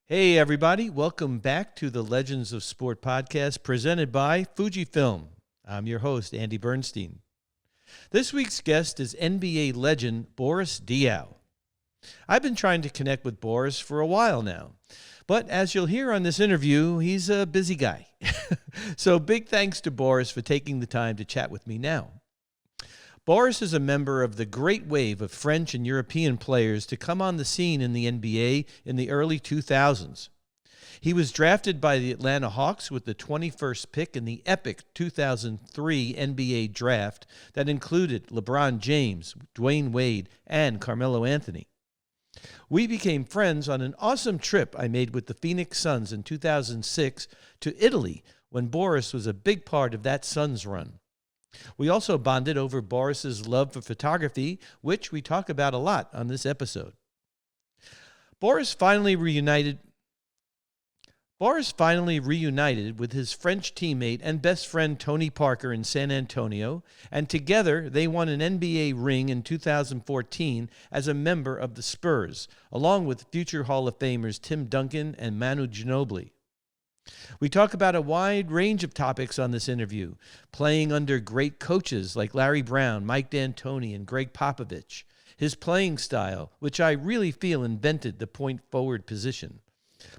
Hey, everybody. Welcome back to the Legends of Sport podcast presented by Fujifilm. I'm your host, Andy Bernstein. This week's guest is NBA legend Boris Diaw. I've been trying to connect with Boris for a while now, but as you'll hear on this interview, he's a busy guy. So big thanks to Boris for taking the time to chat with me now. Boris is a member of the great wave of French and European players to come on the scene in the NBA in the early 2000s. He was drafted by the Atlanta Hawks with the 21st pick in the epic 2003 NBA draft that included LeBron James, Dwayne Wade, and Carmelo Anthony. We became friends on an awesome trip I made with the Phoenix Suns in 2006 to Italy when Boris was a big part of that Suns run. We also bonded over Boris's love for photography, which we talk about a lot on this episode. Boris finally reunited with his French teammate and best friend Tony Parker in San Antonio, and together they won an NBA ring in 2014 as a member of the Spurs, along with future Hall of Famers Tim Duncan and Manu Ginobili. We talk about a wide range of topics on this interview, playing under great coaches like Larry Brown, Mike D'Antoni, and Greg Popovich, his playing style, which I really feel invented the point forward position,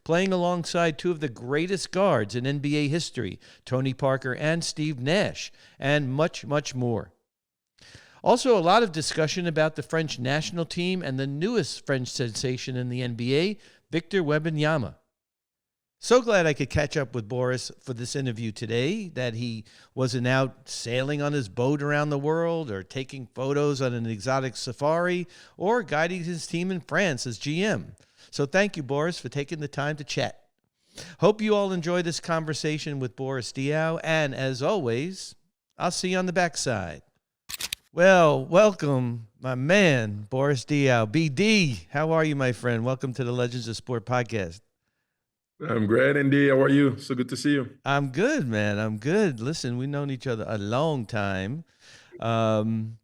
playing alongside two of the greatest guards in NBA history, Tony Parker and Steve Nash, and much, much more. Also, a lot of discussion about the French national team and the newest French sensation in the NBA, Victor Wembanyama. So glad I could catch up with Boris for this interview today, that he wasn't out sailing on his boat around the world or taking photos on an exotic safari or guiding his team in France as GM. So thank you, Boris, for taking the time to chat. Hope you all enjoy this conversation with Boris Diaw, and as always, I'll see you on the backside. Well, welcome, my man, Boris Diaw. BD, how are you, my friend? Welcome to the Legends of Sport podcast. I'm great, Andy. How are you? So good to see you. I'm good, man. I'm good. Listen, we've known each other a long time. Um,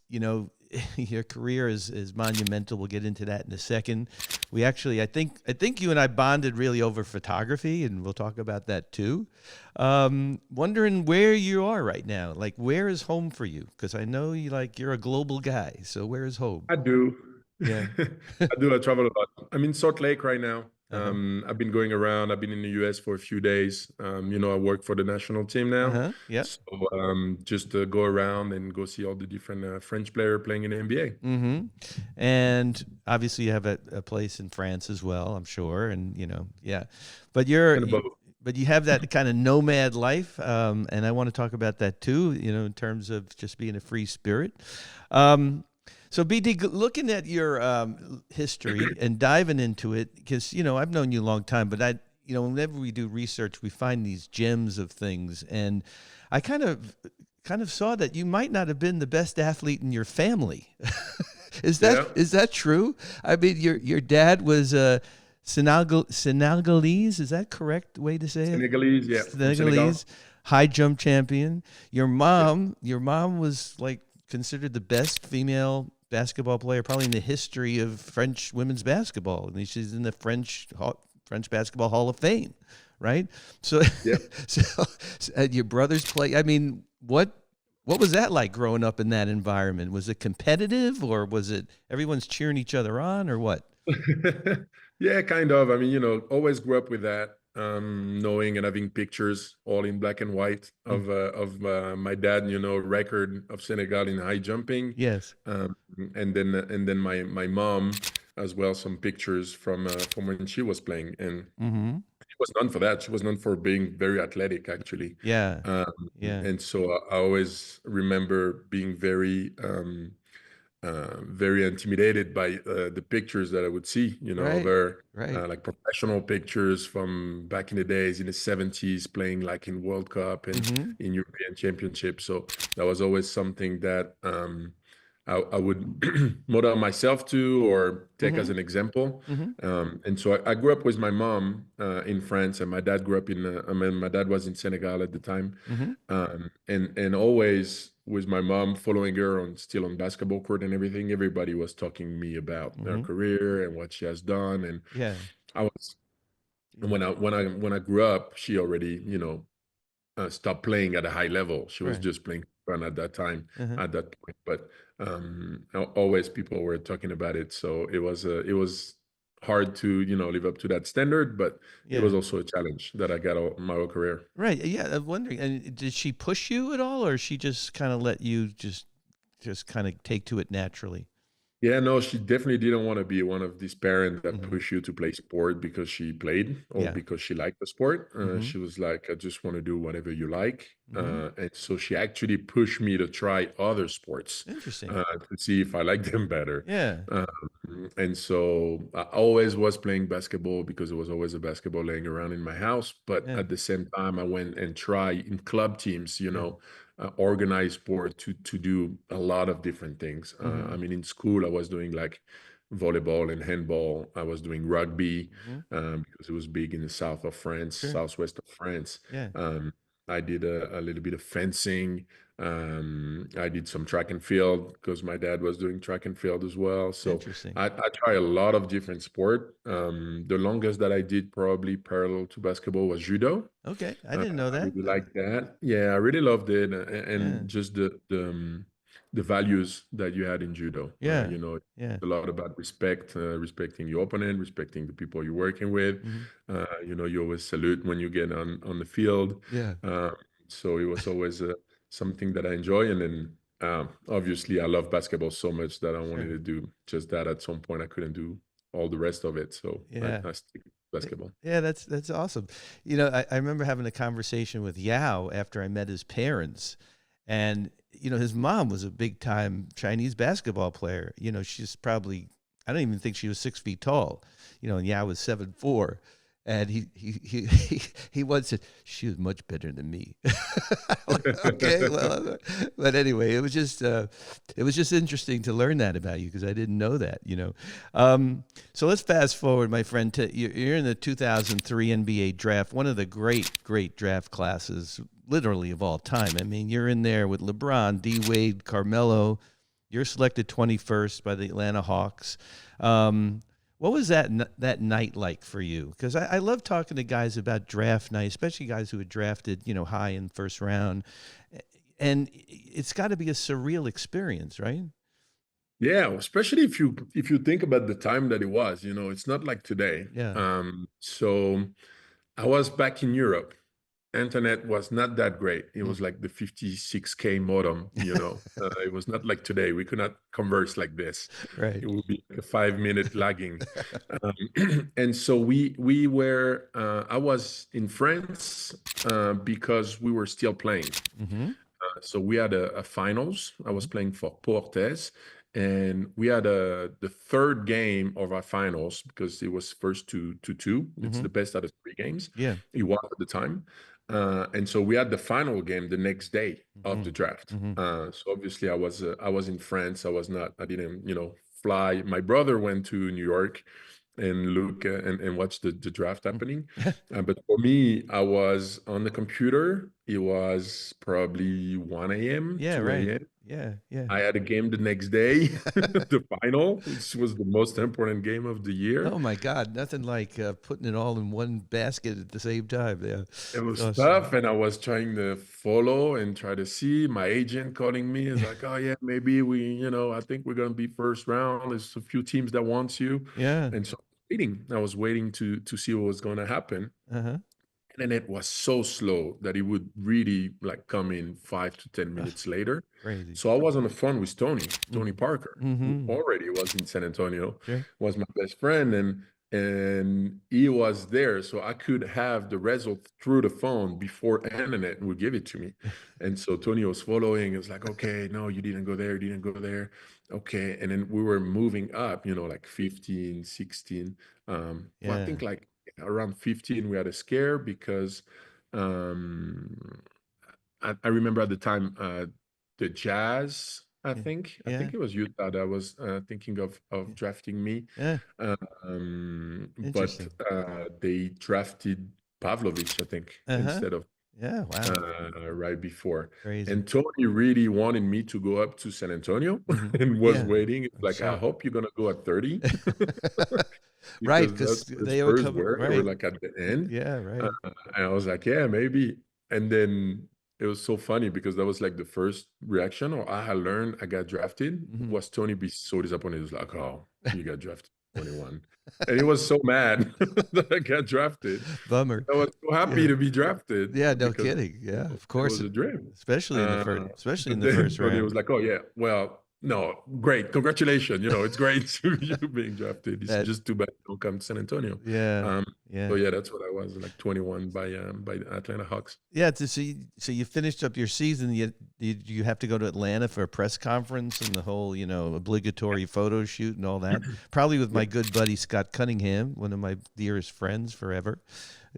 you know, your career is monumental. We'll get into that in a second. We actually, I think you and I bonded really over photography, and we'll talk about that too. Wondering where you are right now. Like, where is home for you? Because I know you're a global guy. So where is home? I do. Yeah. I do. I travel a lot. I'm in Salt Lake right now. Uh-huh. I've been going around. I've been in the US for a few days. I work for the national team now. Uh-huh. Yeah. So just go around and go see all the different French players playing in the NBA. Mm-hmm. And obviously you have a place in France as well, I'm sure. And, yeah. But you have that kind of nomad life. And I want to talk about that too, in terms of just being a free spirit. So BD, looking at your history and diving into it, because I've known you a long time, but whenever we do research, we find these gems of things, and I kind of saw that you might not have been the best athlete in your family. Is that true? I mean, your dad was Senegalese. Is that correct way to say it? Senegalese, yeah. Senegalese, high jump champion. Your mom was considered the best female basketball player probably in the history of French women's basketball. I mean, she's in the French Basketball Hall of Fame, right? So, yeah. so your brothers play. I mean, what was that like growing up in that environment? Was it competitive, or was it everyone's cheering each other on, or what? Yeah, kind of. I mean, always grew up with that, knowing and having pictures all in black and white of my dad, record of Senegal in high jumping. Yes. And then my mom as well, some pictures from when she was playing, and she was known for that. She was known for being very athletic, actually. Yeah. Yeah. And so I always remember being very intimidated by the pictures that I would see, Right. like professional pictures from back in the days in the 70s, playing like in World Cup and in European Championship. So that was always something that I would model myself to or take as an example. And so I grew up with my mom in France, and my dad grew up my dad was in Senegal at the time. And always with my mom, following her still on basketball court and everything, everybody was talking to me about her career and what she has done. And Yeah. I was And when I grew up, she already, stopped playing at a high level. She was Right. just playing fun at that time, Uh-huh. at that point. But always people were talking about it, so it was hard to live up to that standard. But it Yeah. was also a challenge that I got all my whole career. Right. Yeah. I'm wondering, and did she push you at all, or she just kind of let you just kind of take to it naturally? Yeah, no, she definitely didn't want to be one of these parents that Hmm. push you to play sport because she played or Yeah. because she liked the sport. Hmm. She was like, I just want to do whatever you like. Hmm. And so she actually pushed me to try other sports Interesting. to see if I liked them better. Yeah. And so I always was playing basketball because there was always a basketball laying around in my house. But Yeah. at the same time, I went and tried in club teams, Yeah. organized sport to do a lot of different things. Hmm. I mean, in school, I was doing like volleyball and handball. I was doing rugby Hmm. because it was big in the south of France, Sure. southwest of France. Yeah. Um, I did a little bit of fencing. I did some track and field because my dad was doing track and field as well. So Interesting. I try a lot of different sport. The longest that I did probably parallel to basketball was judo. Okay. I didn't know I that. really like that. Yeah, I really loved it, Yeah. and just the values that you had in judo. Yeah. Yeah. A lot about respect, respecting your opponent, respecting the people you're working with. Hmm. You always salute when you get on the field. Yeah. Uh, so it was always something that I enjoy. And then obviously, I love basketball so much that I wanted Sure. to do just that. At some point, I couldn't do all the rest of it, so Yeah. I stick with basketball. Yeah, that's awesome. I remember having a conversation with Yao after I met his parents, and his mom was a big time Chinese basketball player. She's probably, I don't even think she was 6 feet tall. And Yao was 7'4", and he once said she was much better than me. Like, okay, well, but anyway, it was just interesting to learn that about you because I didn't know that. So let's fast forward, my friend. You're in the 2003 NBA draft, one of the great draft classes, literally of all time. I mean, you're in there with LeBron, D Wade, Carmelo. You're selected 21st by the Atlanta Hawks. What was that night like for you? Because I love talking to guys about draft night, especially guys who had drafted, high in first round, and it's got to be a surreal experience, right? Yeah, especially if you think about the time that it was, it's not like today. Yeah. So I was back in Europe. Internet was not that great. It Mm. was like the 56K modem. It was not like today. We could not converse like this. Right. It would be like a 5 minute lagging. Um, and so we were. I was in France because we were still playing. Mm-hmm. So we had a finals. I was Hmm. playing for Portes, and we had the third game of our finals because it was first to two. It's Hmm. the best out of three games. Yeah. It was at the time, and so we had the final game the next day of the Hmm. draft. Hmm. So obviously I was in France. I was not. I didn't fly. My brother went to New York and look and watch the draft happening. But for me, I was on the computer. It was probably 1 a.m., Yeah. 2 Right. a.m. Yeah. Yeah. I had a game the next day, the final, which was the most important game of the year. Oh my God! Nothing like putting it all in one basket at the same time. Yeah. It It's was awesome. tough, and I was trying to follow and try to see. My agent calling me is like, "Oh yeah, maybe I think we're gonna be first round. There's a few teams that wants you," Yeah. and so I was waiting to see what was gonna happen. Uh-huh. And then it was so slow that it would really like come in 5 to 10 minutes later. Crazy. So I was on the phone with Tony Mm-hmm. Parker, who Mm-hmm. already was in San Antonio, Sure. was my best friend, and he was there, so I could have the result through the phone before internet would give it to me. And so Tony was following. It was like, okay, no, you didn't go there, you didn't go there. Okay. And then we were moving up, like 15, 16. Well, I Yeah. think like around 15 we had a scare because um I remember at the time the Jazz, I Yeah. think I Yeah. think it was Utah that was thinking of Yeah. drafting me. Yeah. But Interesting. they drafted Pavlovich, I think, Uh-huh. instead of Yeah, wow. right before. Crazy. And Tony really wanted me to go up to San Antonio and was Yeah, waiting. It's I'm like, I sure. hope you're gonna go at 30 Right, because because that's where the they were Spurs coming. were. They were Right. like at the end. Yeah, Uh, right. and I was like, yeah, maybe. And then it was so funny because that was like the first reaction, or I had learned I got drafted, Hmm. was Tony be so disappointed. He was like, oh, you got drafted 21. And he was so mad that I got drafted. Bummer. I was so happy Yeah. to be drafted Yeah, no because kidding. Yeah, of it course. was a dream. Especially in the first, Uh, especially in but the then first Tony round. was like, "Oh yeah, well, no, great, congratulations. It's great to you being drafted. It's That just too bad you don't come to San Antonio." yeah, Um, so yeah. yeah, that's what I was like 21 by the Atlanta Hawks. Yeah, so you finished up your season. You have to go to Atlanta for a press conference and the whole, obligatory photo shoot and all that. Probably with Yeah. my good buddy Scott Cunningham, one of my dearest friends forever,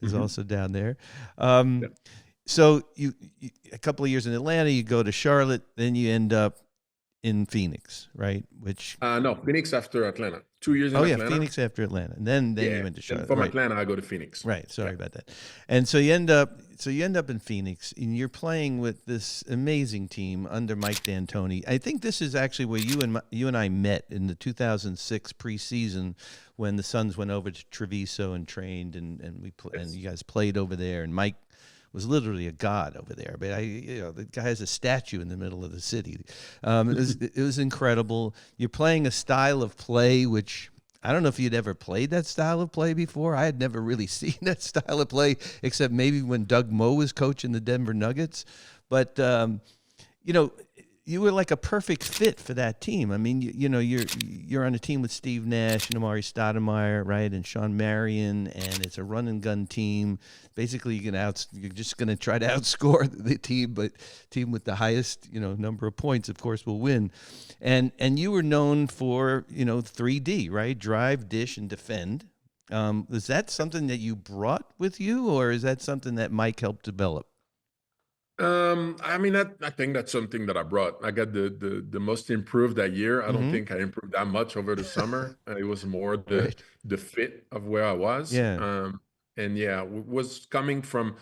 is Hmm. also down there. Yeah. So you a couple of years in Atlanta, you go to Charlotte, then you end up in Phoenix, right? Which No, Phoenix after Atlanta. 2 years in oh yeah, Atlanta. Phoenix after Atlanta, and then you Yeah. went to And Charlotte, from right? Atlanta, I go to Phoenix. Right. Yeah. Sorry about that. And so you end up in Phoenix and you're playing with this amazing team under Mike D'Antoni. I think this is actually where you and I met in the 2006 preseason when the Suns went over to Treviso and trained and Yes. you guys played over there and Mike was literally a god over there. But the guy has a statue in the middle of the city. It was incredible. You're playing a style of play which I don't know if you'd ever played that style of play before. I had never really seen that style of play except maybe when Doug Moe was coaching the Denver Nuggets. But you know, you were like a perfect fit for that team. I mean, you're on a team with Steve Nash and Amari Stoudemire, right, and Sean Marion, and it's a run and gun team. Basically, you're just going to try to outscore the team, but team with the highest number of points, of course, will win. And you were known for 3D, right, drive, dish, and defend. Is that something that you brought with you, or is that something that Mike helped develop? I mean, I think that's something that I brought. I got the most improved that year. I don't Mm-hmm. think I improved that much over the summer. It was more the Right. the fit of where I was. Yeah. And yeah, was coming from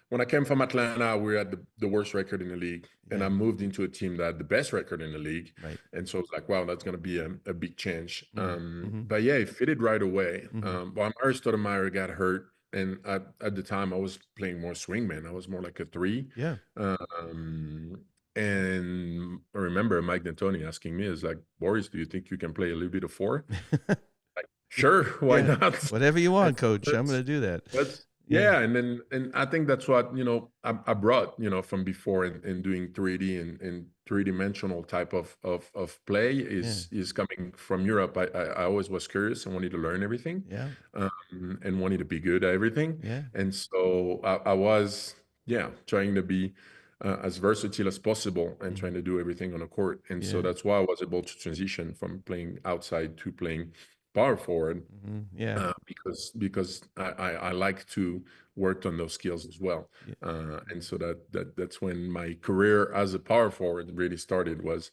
when I came from Atlanta, we had the worst record in the league, and I Yeah. moved into a team that had the best record in the league. Right. And so it's like, wow, that's going to be a big change. Mm-hmm. But yeah, it fitted right away. Mm-hmm. Well, Amari Stoudemire got hurt, and at the time I was playing more swingman. I was more like a three. Yeah. And I remember Mike D'Antoni asking me, "Is like, Boris, do you think you can play a little bit of four?" Like, sure, why Yeah. not? Whatever you And want, coach. I'm going that's to do that. that's Yeah. yeah, and I think that's what I brought from before in doing 3D and three-dimensional type of play Yeah. is coming from Europe. I always was curious and wanted to learn everything, Yeah. and wanted to be good at everything, Yeah. and so I was trying to be as versatile as possible and Mm-hmm. trying to do everything on the court, and so Yeah. that's why I was able to transition from playing outside to playing power forward Mm-hmm. Yeah. because I like to work on those skills as well, Yeah. and so that's when my career as a power forward really started was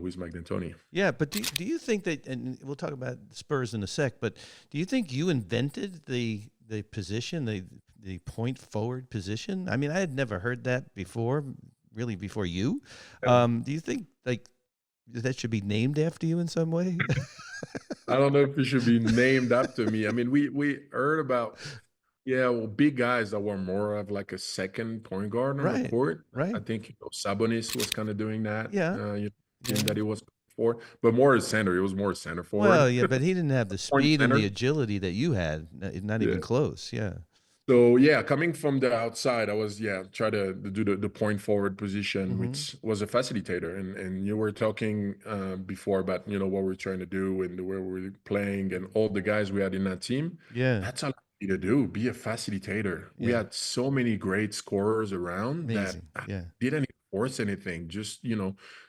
with Mike D'Antoni. Yeah, but do you think that, and we'll talk about Spurs in a sec, but do you think you invented the position, the point forward position? I mean, I had never heard that before, really before you. Do you think like that should be named after you in some way? I don't know if it should be named after me. I mean, we heard about well, big guys that were more of like a second point guard on the Right, court. I right. think Sabonis was kind of doing that. Yeah, Team yeah. that he was for, but more as center. He was more center Well, forward, yeah, but he didn't have the point speed and the center. agility that you had. Not Yeah. even close. Yeah. So yeah, coming from the outside, I was try to do the point forward position, Mm-hmm. which was a facilitator. And you were talking before about what we're trying to do and where we're playing and all the guys we had in that team. Yeah. That's all you to do, be a facilitator. We Yeah. had so many great scorers around that Amazing. I Yeah. didn't force anything. Just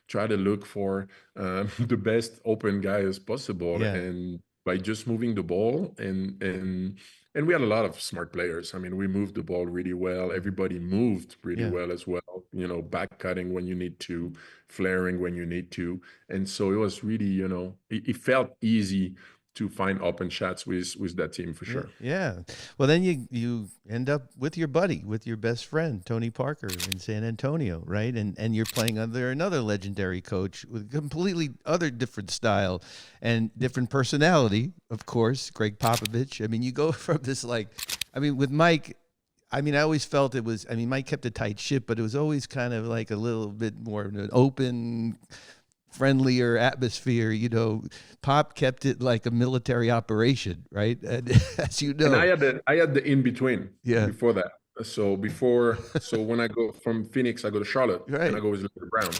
try to look for the best open guy as possible, Yeah. and by just moving the ball and we had a lot of smart players. I mean, we moved the ball really well. Mhm. Everybody moved really Yeah. well as well. Back cutting when you need to, flaring when you need to, and so it was really, it felt easy to find open shots with that team for Yeah, sure. yeah. Well, then you end up with your buddy, with your best friend, Tony Parker in San Antonio, right? And you're playing under another legendary coach with completely other different style and different personality, of course, Greg Popovich. I mean, you go from this with Mike, I mean, I always felt it was, I mean, Mike kept a tight ship, but it was always kind of like a little bit more of an open, friendlier atmosphere. Pop kept it like a military operation, right? And as you And know, I had the in between yeah, before that. So when I go from Phoenix, I go to Charlotte, and I right, go with Larry Brown.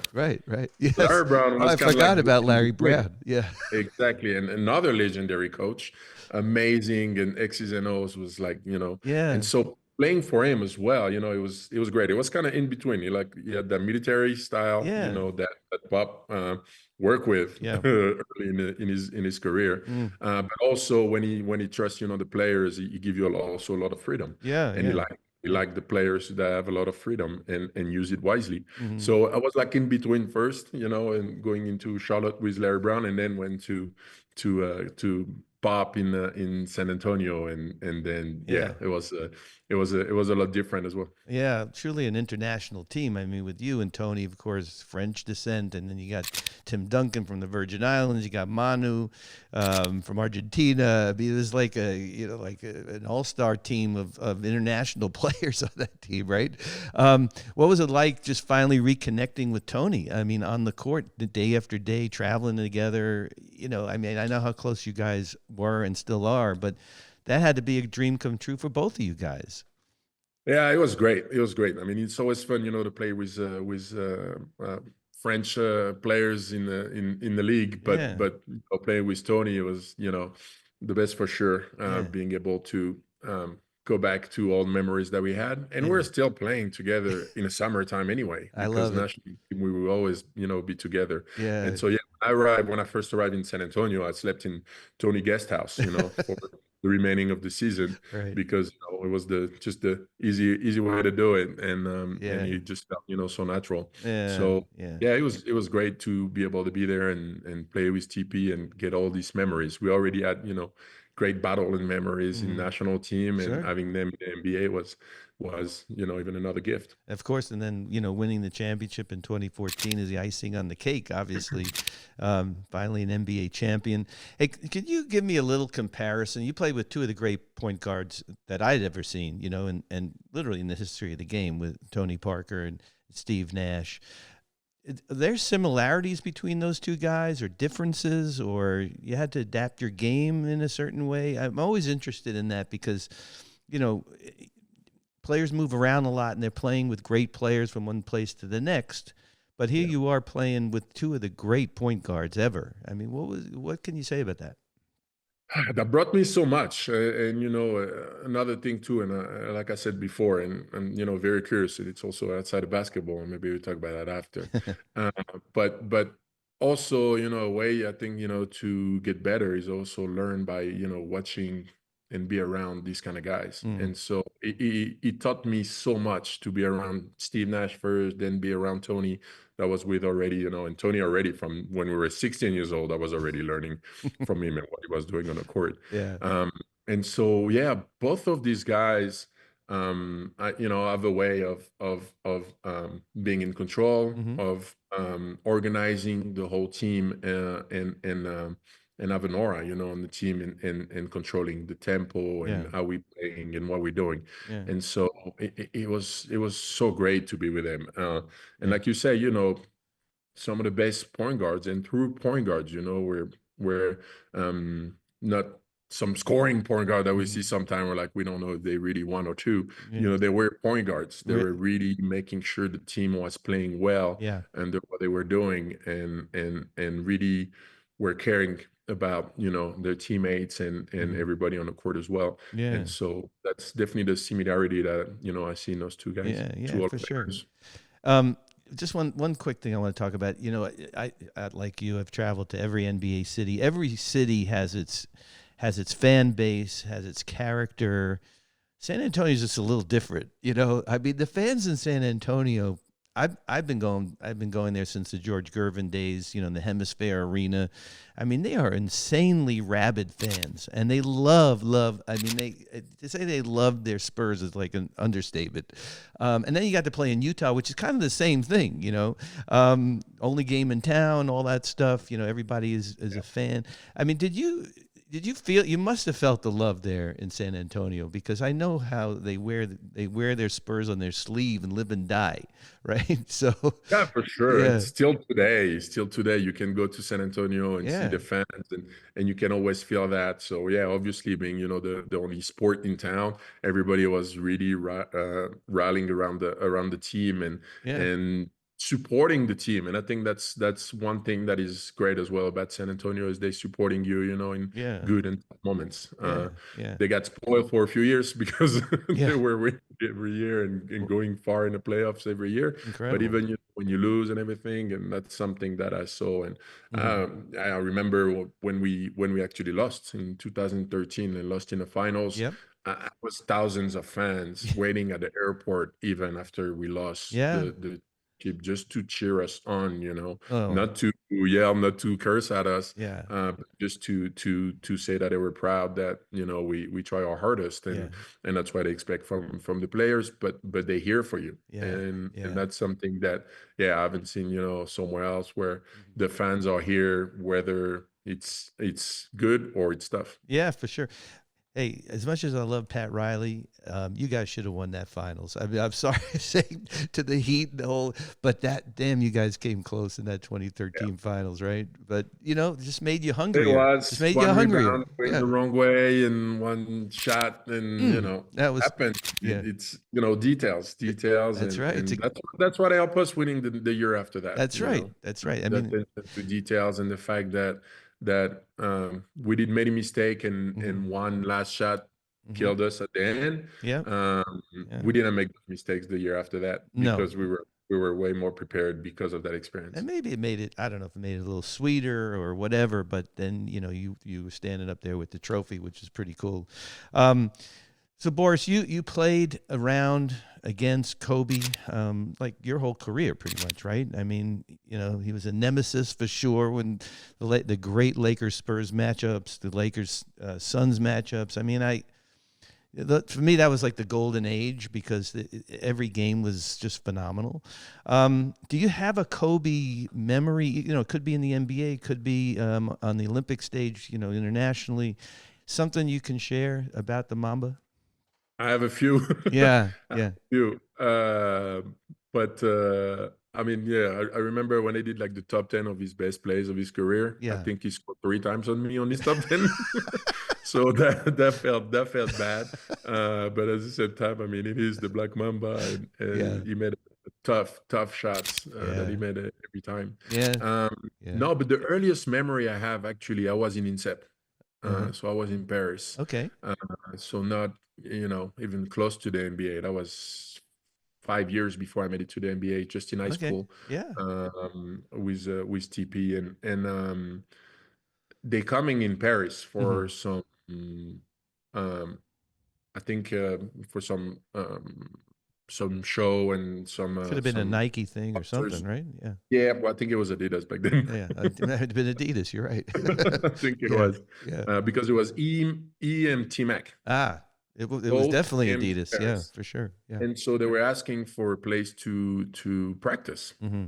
right. Yes. Larry Brown Oh, was I kind of like forgot the about in Larry between. Brown. Yeah, Exactly. And another legendary coach, amazing, and X's and O's was like, and yeah, so playing for him as well, it was great. It was kind of in between. He had that military style, yeah, that Pop worked with yeah. early in his career. Mm. But also when he trusts, the players, he give you also a lot of freedom. Yeah, And he yeah. like the players that have a lot of freedom and use it wisely. Hmm. So I was like in between first, and going into Charlotte with Larry Brown, and then went to Pop in San Antonio, and then Yeah. it was a lot different as well. Yeah, truly an international team. I mean, with you and Tony, of course, French descent, and then you got Tim Duncan from the Virgin Islands. You got Manu from Argentina. I mean, it was like an all-star team of international players on that team, right? What was it like just finally reconnecting with Tony? I mean, on the court, the day after day, traveling together. I mean, I know how close you guys were and still are, but that had to be a dream come true for both of you guys. Yeah, it was great. It was great. I mean, it's always fun, to play with French players in the league. But Yeah, playing with Tony, it was the best for sure. yeah, Being able to go back to all the memories that we had, and yeah. we're still playing together in the summertime anyway, I because love it. nationally we will always be together. Yeah. And so yeah, when I first arrived in San Antonio, I slept in Tony guest house, for the remaining of the season, Right. because it was just the easy way to do it, and Yeah. it just felt so natural. Yeah. So Yeah. yeah, it was great to be able to be there and play with TP and get all these memories. We already had great battle and memories in Hmm. national team, and Sure. having them in the NBA was even another gift. Of course, and then winning the championship in 2014 is the icing on the cake. Obviously, finally an NBA champion. Hey, could you give me a little comparison? You played with two of the great point guards that I'd ever seen, and literally in the history of the game, with Tony Parker and Steve Nash. Are there similarities between those two guys, or differences, or you had to adapt your game in a certain way? I'm always interested in that because, you know, players move around a lot and they're playing with great players from one place to the next. But here Yeah. you are playing with two of the great point guards ever. I mean, what can you say about that? That brought me so much, and another thing too, and like I said before, and very curious. It's also outside of basketball, and maybe we'll talk about that after. Uh, but also, a way I think to get better is also learn by watching and be around these kind of guys. Mm. And so it taught me so much to be around Steve Nash first, then be around Tony that was with already, and Tony already from when we were 16 years old. I was already learning from him and what he was doing on the court. Yeah. Um, and so, yeah, both of these guys, have a way of being in control, Hmm. of organizing the whole team, and have an aura, on the team, and controlling the tempo Yeah. and how we playing and what we're doing. Yeah. And so it was so great to be with them. And Yeah. like you say, some of the best point guards and true point guards, we're not some scoring point guard that we see Hmm. sometime, where like we don't know if they really one or two. Yeah. They were point guards. They Re- were really making sure the team was playing well yeah. and what they were doing, and really were caring about their teammates and Hmm. everybody on the court as well. Yeah. And so that's definitely the similarity that I see in those two guys, Yeah. Yeah. two all For sure. players. Um, just one quick thing I want to talk about. I like you have traveled to every NBA city. Every city has its fan base, has its character. San Antonio is just a little different. I mean, the fans in San Antonio, I've been going there since the George Gervin days, in the Hemisphere Arena. I mean, they are insanely rabid fans, and they love. I mean, to say they love their Spurs is like an understatement. And then you got to play in Utah, which is kind of the same thing, only game in town, all that stuff. Everybody is a fan. I mean, did you feel, you must have felt the love there in San Antonio, because I know how they wear their Spurs on their sleeve and live and die, right? So Yeah, for sure. yeah, It's still today. Still today, you can go to San Antonio and see yeah, the fans, and you can always feel that. So yeah, obviously being the only sport in town, everybody was really rallying around the team yeah, and supporting the team. And I think that's one thing that is great as well about San Antonio, is they supporting you, in yeah, good and tough moments. yeah, yeah, They got spoiled for a few years because yeah. they were winning every year and going far in the playoffs every year. But Incredible. even when you lose and everything, and that's something that I saw. And Hmm. I remember when we actually lost in 2013 and lost in the finals. Yep. I was thousands of fans waiting at the airport even after we lost Yeah. the championship, just to cheer us on. Oh, Not to yell, not to curse at us, yeah, but just to say that they were proud that we try our hardest, yeah, and that's what they expect from the players. But they here for you, yeah, and yeah. that's something that, yeah, I haven't seen somewhere else, where Mhm. the fans are here, whether it's good or it's tough. Yeah, for sure. Hey, as much as I love Pat Riley, you guys should have won that finals. I mean, I'm sorry to say, to the Heat and the whole, but that damn, you guys came close in that Yeah. 2013 finals, right? But it just made you It hungrier. Just was made you one hungrier. rebound going Yeah. the wrong way and one shot, and That was, happened. yeah. It's details, That's and right. that's what helped us winning the year after that. That's right. That's right. I That mean, attention to details, and the fact that we did many mistake, mhm, and one last shot mhm. killed us at the end. Yeah. Yeah. We didn't make mistakes the year after that, No. because we were way more prepared because of that And experience. maybe it made it, I don't know if it made it a little sweeter or whatever, but then, you were standing up there with the trophy, which is pretty cool. Um, so Boris, you played around against Kobe, like your whole career pretty much, right? I mean, he was a nemesis for sure when the great Lakers Spurs matchups, the Lakers Suns matchups. I mean, for me, that was like the golden age, because every game was just phenomenal. Do you have a Kobe memory? It could be in the NBA, could be on the Olympic stage, internationally. Something you can share about the Mamba? I have a few. Yeah, I have yeah, a few. But I mean, yeah, I remember when I did like the top 10 of his best plays of his career. I yeah, think he scored three times on me on his top 10. So that felt bad. But at the same time, I mean, it is the Black Mamba, yeah, and he made tough shots that he yeah, made every time. yeah, yeah. No, but the earliest memory I have, actually, I was in INSEP. Uh-huh. So I was in Paris. Okay, Uh, so not, even close to the NBA. That was 5 years before I made it to the NBA, just in high okay, school, yeah. with TP, and they coming in Paris Hmm. for some, um, I think, for some show and Could have been a some Nike thing or something, sponsors. right? Yeah, Yeah, well, I think it was Adidas back then. yeah. It might have been Adidas. You're right. I think it Yeah, was, yeah. because it was EM Mac, Ah, it was both definitely in Adidas. Yeah, Paris. for sure. Yeah. And so they were asking for a place to practice, Hmm.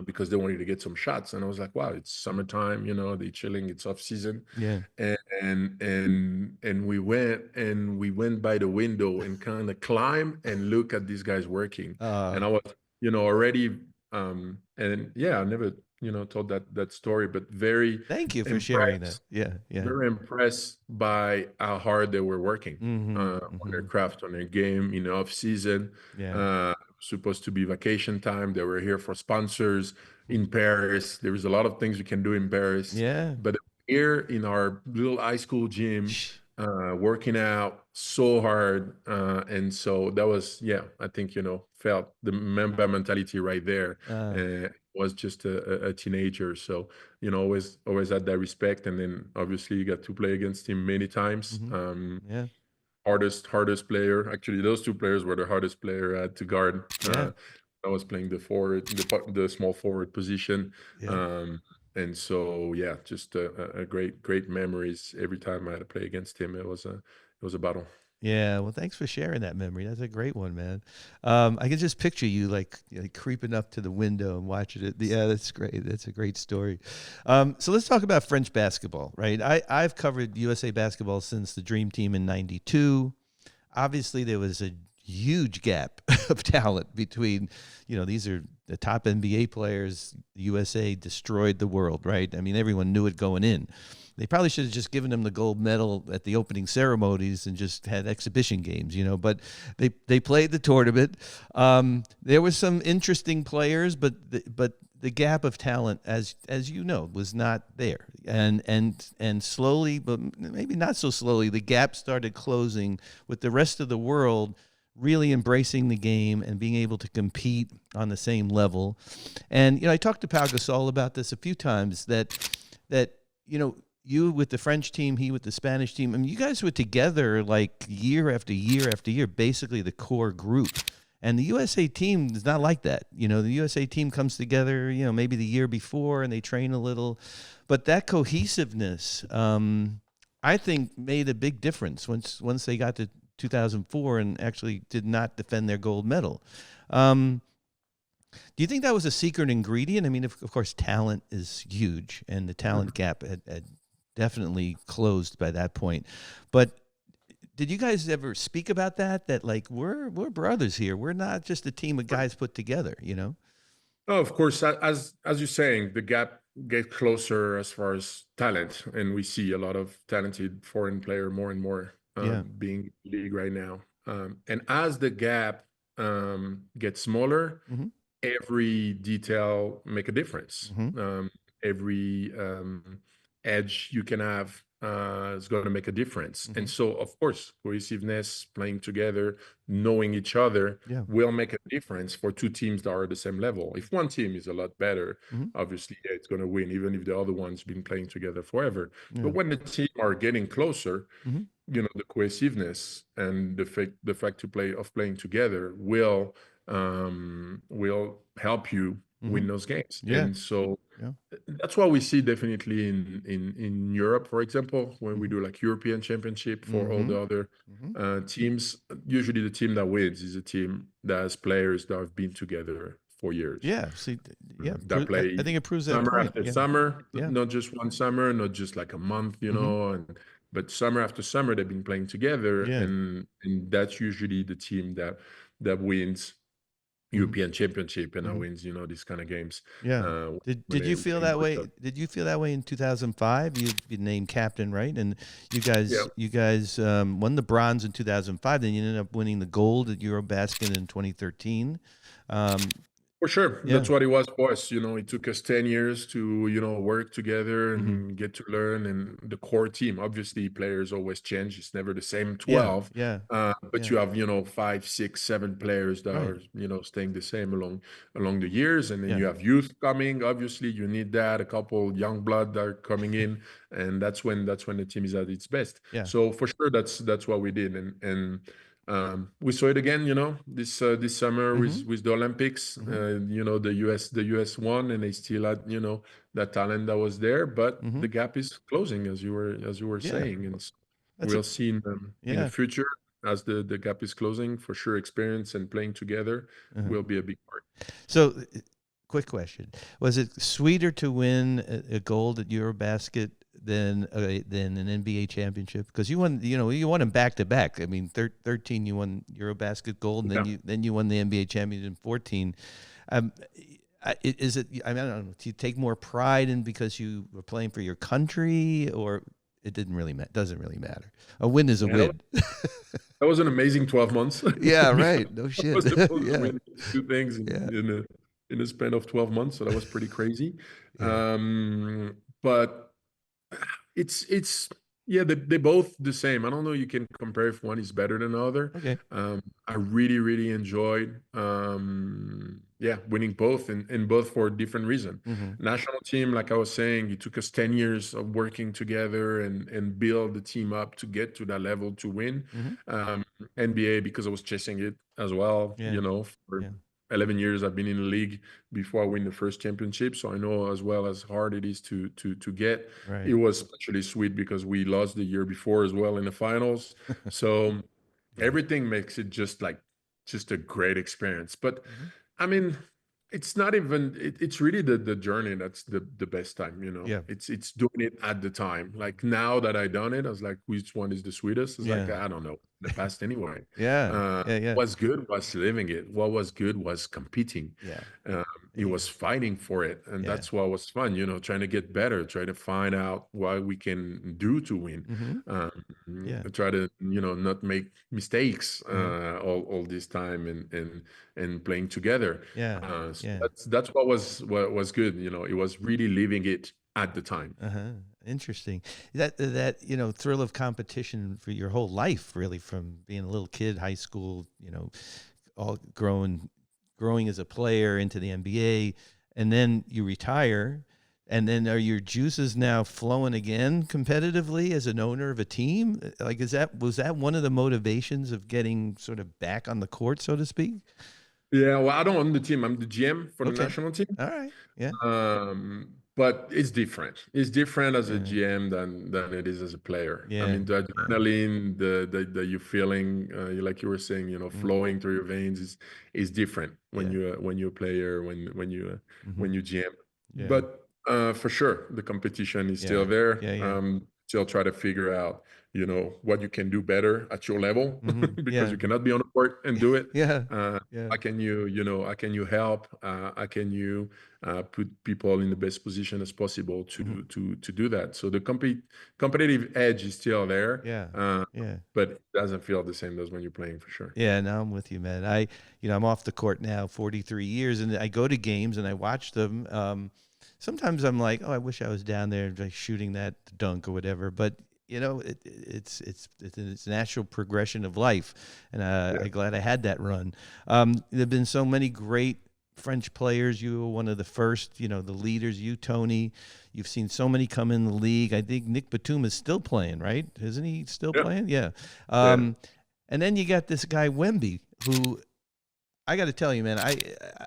because they wanted to get some shots. And I was like, wow, it's summertime, they chilling, it's off season. Yeah. And we went by the window and kind of climb and look at these guys working. Uh, And I was, already, and yeah, I never, told that story, but Thank you for sharing that. impressed Yeah, yeah. very impressed by how hard they were working, Hmm. on their Hmm. craft, on their game in the off season. Yeah, Supposed to be vacation time. They were here for sponsors in Paris. There was a lot of things you can do in Paris, yeah. but here in our little high school gym, working out so hard, and so that was, yeah, I think, felt the Mamba mentality right there. Uh, Was just a teenager, so always had that respect. And then obviously you got to play against him many times. hmm. Yeah, Hardest player, actually, those two players were the hardest player to guard. yeah. I was playing the forward, the small forward position. Yeah. Um, and so, yeah, just a great memories every time I had to play against him. It was a battle. Yeah, well, thanks for sharing that memory. That's a great one, man. I can just picture you like creeping up to the window and watching it. Yeah, that's great. That's a great story. So let's talk about French basketball, right? I've covered USA basketball since the Dream Team in '92. Obviously, there was a huge gap of talent between, these are the top NBA players. The USA destroyed the world, right? I mean, everyone knew it going in. They probably should have just given them the gold medal at the opening ceremonies and just had exhibition games, but they played the tournament. There was some interesting players, but the gap of talent, as you know, was not there. And slowly, but maybe not so slowly, the gap started closing with the rest of the world really embracing the game and being able to compete on the same level. And I talked to Pau Gasol about this a few times that you with the French team, he with the Spanish team. I mean, you guys were together like year after year after year, basically the core group. And the USA team is not like that. The USA team comes together, maybe the year before and they train a little. But that cohesiveness, I think, made a big difference once they got to 2004 and actually did not defend their gold medal. Do you think that was a secret ingredient? I mean, of course, talent is huge, and the talent gap had definitely closed by that point. But did you guys ever speak about that? That like we're brothers here. We're not just a team of guys put together. Oh, of course, as you're saying, the gap get closer as far as talent, and we see a lot of talented foreign player more and more Yeah. being in the league right now. And as the gap gets smaller, Mm-hmm. every detail make a difference. Mm-hmm. Every edge you can have is going to make a difference. Mm-hmm. And so, of course, cohesiveness, playing together, knowing each other Yeah. will make a difference for two teams that are at the same level. If one team is a lot better, Mm-hmm. obviously, yeah, it's going to win, even if the other one's been playing together forever. Yeah. But when the team are getting closer, Mm-hmm. the cohesiveness and the fact of playing together will help you Mm-hmm. win those games. Yeah. And so Yeah. that's what we see definitely in Europe, for example, when we Mm-hmm. do like European Championship for all Mm-hmm. the other Mm-hmm. teams. Usually the team that wins is a team that has players that have been together for years, Yeah. See. Yeah. that I play think it proves that summer point. after Yeah. summer, Yeah. not just one summer, not just like a month, Mm-hmm. but summer after summer they've been playing together, Yeah. and that's usually the team that wins Mm-hmm. European Championship and that Mm-hmm. wins, these kind of games. Yeah. Uh, Did when did you they feel win that World way? Cup. Did you feel that way in 2005? You named captain, right? And you Yeah, guys you guys won the bronze in 2005. Then you ended up winning the gold at EuroBasket in 2013. Um, for sure. yeah. That's what it was for us. It took us 10 years to, work together Mm-hmm. and get to learn. And the core team, obviously, players always change. It's never the same Yeah. 12. Yeah. But Yeah. you have, 5, 6, 7 players that Right. are, staying the same along the years. And then Yeah. you have youth coming. Obviously, you need that. A couple young blood that are coming in. And that's when the team is at its best. Yeah. So for sure, that's what we did. And we saw it again, this summer Mm-hmm. with the Olympics. Mm-hmm. The US won, and they still had, that talent that was there, but Mm-hmm. the gap is closing, as you were Yeah. saying, and so That's a we'll see in the yeah. future as the gap is closing. For sure, experience and playing together Uh-huh. will be a big part. So, quick question: was it sweeter to win a gold at EuroBasket than an NBA championship? Because you won them back to back. I mean, 13 you won EuroBasket gold, and Yeah. then you won the NBA championship in 14. Um, is it? I mean, I don't know. Do you take more pride in because you were playing for your country, or it didn't really matter? Doesn't really matter. A win is a Yeah, win. that was an amazing 12 months. Yeah. Because Right. No I shit. was supposed to Yeah. win these two things Yeah. in a span of 12 months, so that was pretty crazy. Yeah. But it's yeah, they both the same. I don't know, you can compare if one is better than the other. Okay. I really enjoyed yeah, winning both, and both for a different reason. Mm-hmm. National team, like I was saying, it took us 10 years of working together and build the team up to get to that level to win. Mm-hmm. NBA, because I was chasing it as well, Yeah. for Yeah. 11 years I've been in the league before I win the first championship. So I know as well as hard it is to get. It Right. was actually sweet because we lost the year before as well in the finals. So Yeah. everything makes it just a great experience. But Hmm. I mean, it's not even it's really the journey that's the best time, you know. Yeah. It's doing it at the time. Like now that I done it, I was like, which one is the sweetest? It's like Yeah. I don't know. The past anyway. Yeah. Yeah. Yeah. What's good was living it. What was good was competing. Yeah. Um, it Yeah. was fighting for it, and Yeah. that's what was fun. You know, trying to get better, try to find out what we can do to win. Hmm. Um, Yeah. try to not make mistakes Uh-huh. all this time and playing together. Yeah. So Yeah. that's what was good. You know, it was really living it at the time. Uh-huh. Interesting. That thrill of competition for your whole life, really, from being a little kid, high school, all growing as a player into the NBA, and then you retire, and then are your juices now flowing again competitively as an owner of a team? Like, was that one of the motivations of getting sort of back on the court, so to speak? Yeah, well, I don't own the team. I'm the GM for the Okay. national team. All right. Yeah. But it's different. It's different as a Yeah. GM than it is as a player. I Yeah. mean, the adrenaline, the you feeling, like you were saying, Mhm. flowing through your veins is different Yeah. when you're a player, Hmm. when you GM. Yeah. But for sure, the competition is still Yeah. there. Yeah. Yeah. Still try to figure out, what you can do better at your level Hmm. because Yeah. you cannot be on the court and do it. Yeah. Uh, Yeah. how can you help? How can you put people in the best position as possible Hmm. to do that? So the competitive edge is still there, Yeah. Yeah. but it doesn't feel the same as when you're playing for sure. Yeah, no, I'm with you, man. I'm off the court now, 43 years, and I go to games and I watch them. Sometimes I'm like, oh, I wish I was down there like shooting that dunk or whatever. But it's a natural progression of life, and Yeah, I'm glad I had that run. There've been so many great French players. You were one of the first, the leaders. You, Tony, you've seen so many come in the league. I think Nick Batum is still playing, right? Isn't he still yeah, playing? Yeah. yeah. And then you got this guy Wemby, who I got to tell you, man,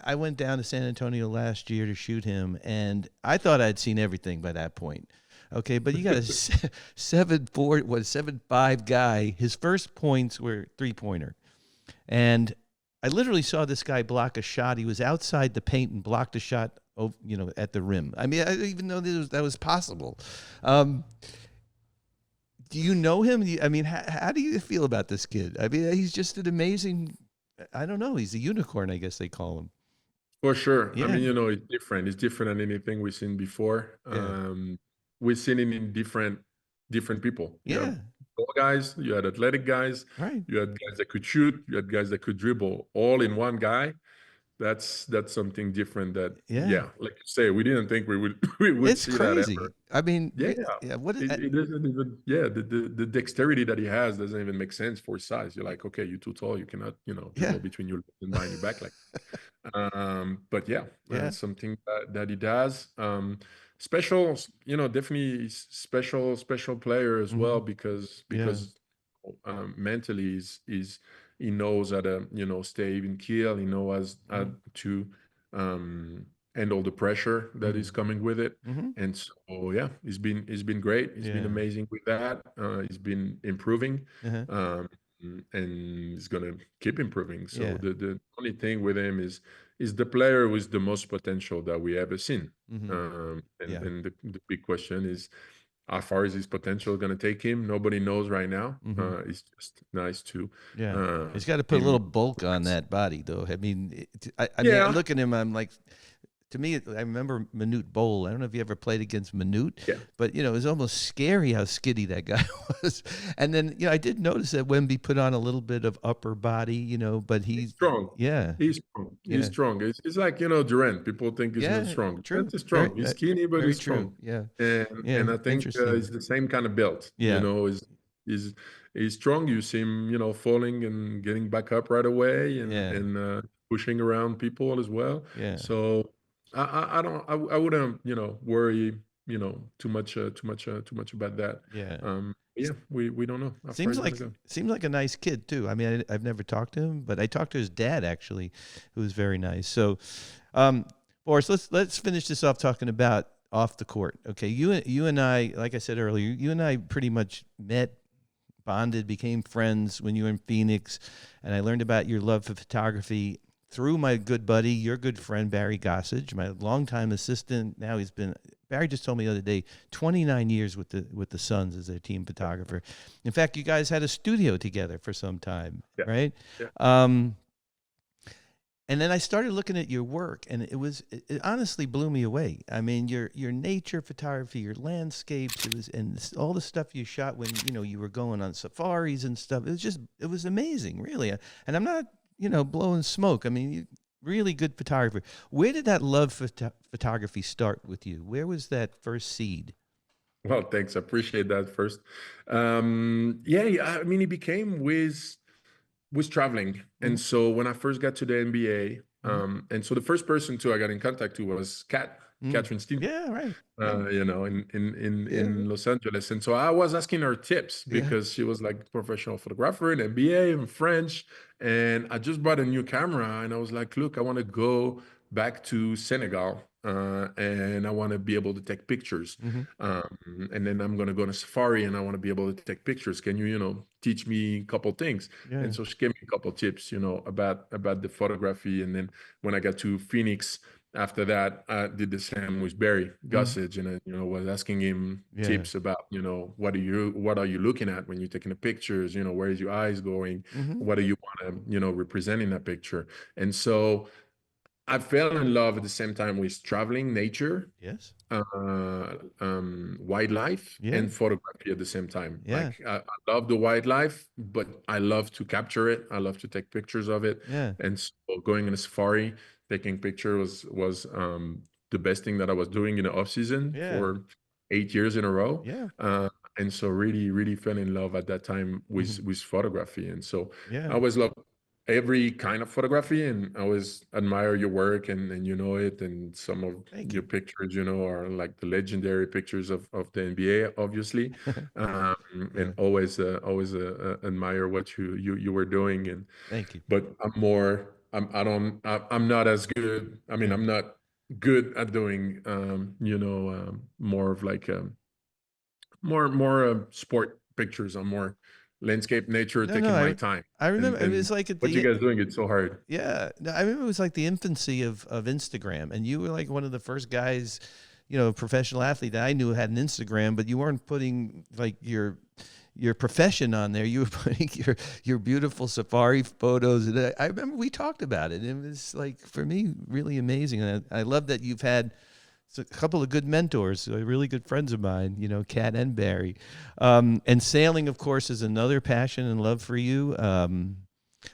I went down to San Antonio last year to shoot him, and I thought I'd seen everything by that point. Okay, but you got a 7'4", 7'5" guy. His first points were 3-pointer, and I literally saw this guy block a shot. He was outside the paint and blocked a shot, at the rim. I mean, I didn't even know that was possible. Do you know him? I mean, how do you feel about this kid? I mean, he's just an amazing. I don't know. He's a unicorn, I guess they call him. For sure. I Yeah, mean, it's different. It's different than anything we've seen before. yeah, We've seen it in different people. You have yeah. tall guys, you had athletic guys, Right. you had guys that could shoot, you had guys that could dribble, all in one guy. That's something different that, Yeah, yeah, like you say, we didn't think we would we would it's see that ever. crazy. I mean, Yeah, yeah. What? it doesn't even, yeah, the dexterity that he has doesn't even make sense for his size. You're like, okay, you're too tall, you cannot, Yeah, dribble between your legs and behind your back like. But yeah, yeah. something that he does. Special, definitely special player as well Hmm. because Yeah. mentally is he knows how to stay even keel. He knows how Hmm. to um, handle the pressure that is Hmm. coming with it. Hmm. And so yeah, he's been great. He's been Yeah. amazing with that. He's been improving. Uh-huh. Um, and he's gonna keep improving. So Yeah. the only thing with him is the player with the most potential that we ever seen. Hmm. And Yeah. and the big question is how far is his potential gonna take him? Nobody knows right now. Hmm. It's just nice to Yeah. uh, He's got to put a him. little bulk on that body, though. I mean, I mean, I Yeah, look at him. I'm like, to me, I remember Manute Bol. I don't know if you ever played against Manute, yeah, but it was almost scary how skinny that guy was. And then I did notice that Wemby put on a little bit of upper body, but he's strong. yeah, He's strong. He's yeah, strong. It's like Durant. People think he's not yeah, strong. true, Durant is very, strong. He's skinny, but very he's true. strong. Yeah, And yeah, I think interesting. it's the same kind of build. Yeah, Is he's strong. You see him, falling and getting back up right away, and yeah, pushing around people as well. yeah. So I don't I wouldn't worry. too much about that. Yeah. Yeah, we don't know how far Seems he's like gonna go. seems like a nice kid too. I mean, I've never talked to him, but I talked to his dad actually, who was very nice. So, um, Boris, let's finish this off talking about off the court. Okay, you and I, like I said earlier, you and I pretty much met, bonded, became friends when you were in Phoenix, and I learned about your love for photography through my good buddy, your good friend Barry Gossage, my longtime assistant. Now Barry just told me the other day, 29 years with the Suns as their team photographer. In fact, you guys had a studio together for some time, Yeah, right? yeah. And then I started looking at your work, and it honestly blew me away. I mean, your nature photography, your landscapes, all the stuff you shot when you were going on safaris and stuff. It was amazing, really. And I'm not blowing smoke. I mean, really good photographer. Where did that love for photography start with you? Where was that first seed? Well, thanks. I appreciate that first. Yeah, I mean, it became with traveling. Mm-hmm. And so when I first got to the NBA, Mm-hmm. and so the first person too I got in contact to was Mm. Catherine Stevens, Yeah, right. Yeah, yeah, in Los Angeles. And so I was asking her tips yeah. because she was like a professional photographer in NBA and French. And I just bought a new camera and I was like, look, I want to go back to Senegal. And I want to be able to take pictures. Mm-hmm. And then I'm going to go on a safari and I want to be able to take pictures. Can you, teach me a couple things? Yeah. And so she gave me a couple tips, about the photography. And then when I got to Phoenix, after that, I did the same with Barry Mm-hmm. Gossage, and was asking him Yeah. tips about, what are you looking at when you're taking the pictures? Where is your eyes going? Mm-hmm. What do you want to, represent in that picture? And so I fell in love at the same time with traveling, nature, Yes. wildlife, Yeah. and photography at the same time. Yeah. Like I love the wildlife, but I love to capture it. I love to take pictures of it. Yeah. And so going on a safari, taking pictures was the best thing that I was doing in the off season Yeah. for 8 years in a row. Yeah. And so really, really fell in love at that time Mm-hmm. with photography. And so I Yeah. always loved every kind of photography, and I always admire your work, and it, and some of Thank your you. pictures, are like the legendary pictures of the NBA, obviously. Yeah. And always admire what you were doing. And Thank you. but I'm not as good. I mean, Yeah. I'm not good at doing more of like more sport pictures. I'm more landscape, nature, No, no. taking my time. I remember it And was like at what you the guys doing, it's so hard. yeah. No, I remember it was like the infancy of Instagram, and you were like one of the first guys, professional athlete that I knew had an Instagram, but you weren't putting like your profession on there. You were putting your beautiful safari photos, and I remember we talked about it. And it was like for me really amazing, and I love that you've had a couple of good mentors, really good friends of mine, Kat and Barry. And sailing, of course, is another passion and love for you.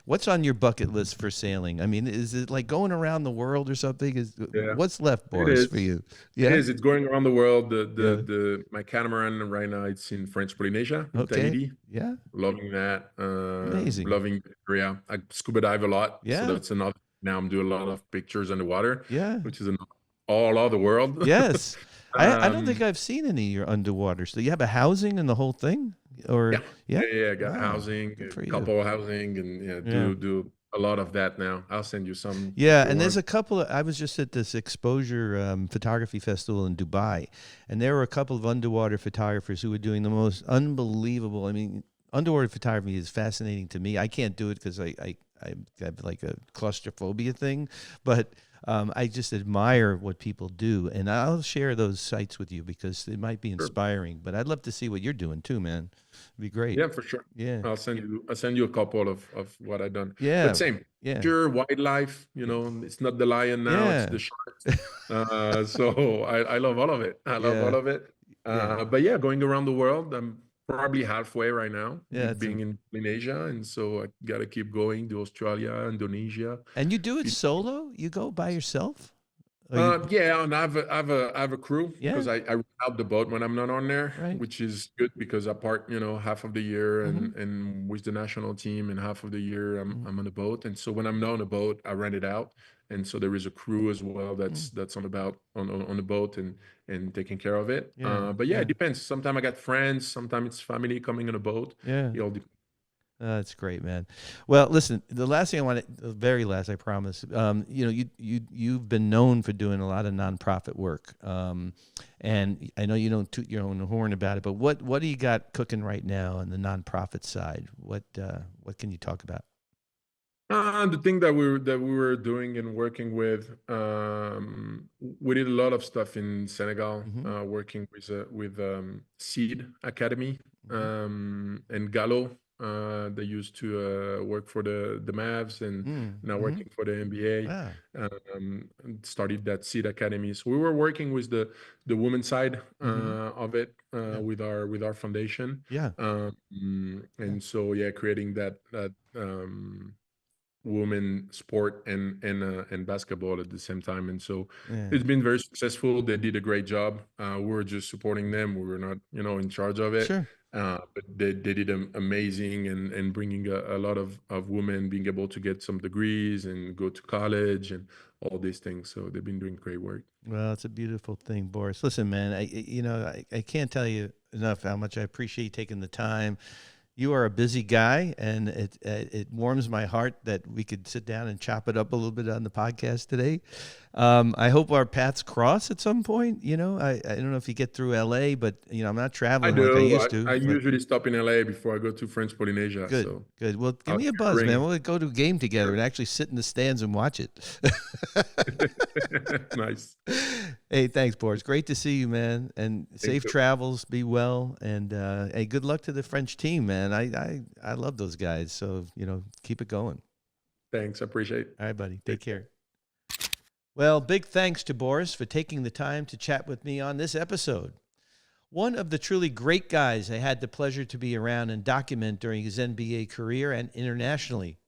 What's on your bucket list for sailing? I mean, is it like going around the world or something? Yeah, What's left, it Boris, for is. you? It Yeah, is. It's going around the world. yeah. My catamaran right now, it's in French Polynesia, in Okay, Tahiti. yeah, Loving that. amazing. Loving the area. I scuba dive a lot, so Yeah, that's another. Now I'm doing a lot of pictures underwater, yeah. which is all other world. Yes. I don't think um, I've seen any of your underwater. So you have a housing and the whole thing? Or yeah, yeah? yeah. I got Wow. housing, Good for a you. couple of housing, and yeah, Yeah. do a lot of that now. I'll send you some if Yeah, you and there's want. a couple of, I was just at this exposure photography festival in Dubai, and there were a couple of underwater photographers who were doing the most unbelievable. I mean, underwater photography is fascinating to me. I can't do it because I have like a claustrophobia thing, but I just admire what people do, and I'll share those sites with you because it might be Sure. inspiring. But I'd love to see what you're doing too, man. It'd be great. Yeah, for sure. Yeah, I'll send you a couple of what I've done. But yeah, same, yeah, sure, wildlife, it's not the lion now, it's yeah, the shark. So I love all of it. I love all yeah, of it. yeah, But yeah, going around the world, I'm probably halfway right now, yeah. being in Asia, and so I gotta keep going to Australia, Indonesia. And you do it solo? You go by yourself? Oh, you, Yeah, and I have a crew yeah, because I rent out the boat when I'm not on there, right. which is good because I part, half of the year Mm-hmm. and with the national team, and half of the year Mm-hmm. I'm on the boat. And so when I'm not on the boat, I rent it out. And so there is a crew as well Mm-hmm. that's on the boat and taking care of it. Yeah, But yeah, yeah, it depends. Sometimes I got friends, sometimes it's family coming on a boat. yeah. It all depends. That's great, man. Well, listen, the last thing I want to, the very last, I promise. You've been known for doing a lot of nonprofit work, and I know you don't toot your own horn about it. But what do you got cooking right now on the nonprofit side? What can you talk about? The thing that we were doing and working with, we did a lot of stuff in Senegal, Mm-hmm. working with Seed Academy, Mm-hmm. and Gallo. They used to work for the Mavs and now Mm-hmm. working for the NBA. Ah, Started that Seed Academy. So we were working with the women's side mm-hmm. of it, Yeah, with our foundation. yeah, yeah, And so yeah, creating that women sport and basketball at the same time. And so yeah. it's been very successful. They did a great job. We were just supporting them. We were not, in charge of it. Sure. But they did amazing and bringing a lot of women being able to get some degrees and go to college and all these things. So they've been doing great work. Well, it's a beautiful thing, Boris. Listen, man, I can't tell you enough how much I appreciate you taking the time. You are a busy guy, and it warms my heart that we could sit down and chop it up a little bit on the podcast today. I hope our paths cross at some point. I don't know if you get through LA, but I'm not I traveling like I do. used to. I But usually stop in LA before I go to French Polynesia. good, So good. Well, give I'll me a give you a buzz, man. ring. We'll go to a game together Sure. and actually sit in the stands and watch it. Nice. Hey, thanks, Boris. Great to see you, man. And Thank safe you. travels. Be well. And hey, good luck to the French team, man. I love those guys. So keep it going. Thanks. I appreciate it. All right, buddy. Take Take care. care. Well, big thanks to Boris for taking the time to chat with me on this episode. One of the truly great guys I had the pleasure to be around and document during his NBA career and internationally.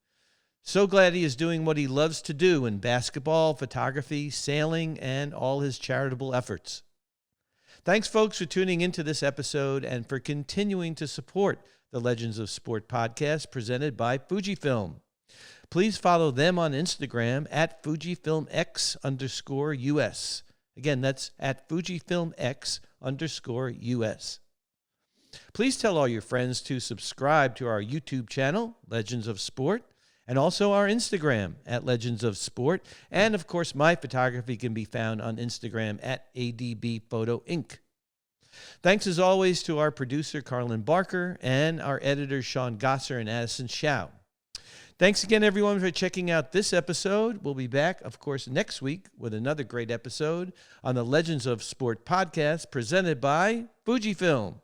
So glad he is doing what he loves to do in basketball, photography, sailing, and all his charitable efforts. Thanks, folks, for tuning into this episode and for continuing to support the Legends of Sport podcast presented by Fujifilm. Please follow them on Instagram at FujifilmX_US. Again, that's at FujifilmX_US. Please tell all your friends to subscribe to our YouTube channel, Legends of Sport, and also our Instagram at Legends of Sport. And of course, my photography can be found on Instagram at ADB Photo Inc. Thanks as always to our producer, Carlin Barker, and our editors, Sean Gosser and Addison Shao. Thanks again, everyone, for checking out this episode. We'll be back, of course, next week with another great episode on the Legends of Sport podcast presented by Fujifilm.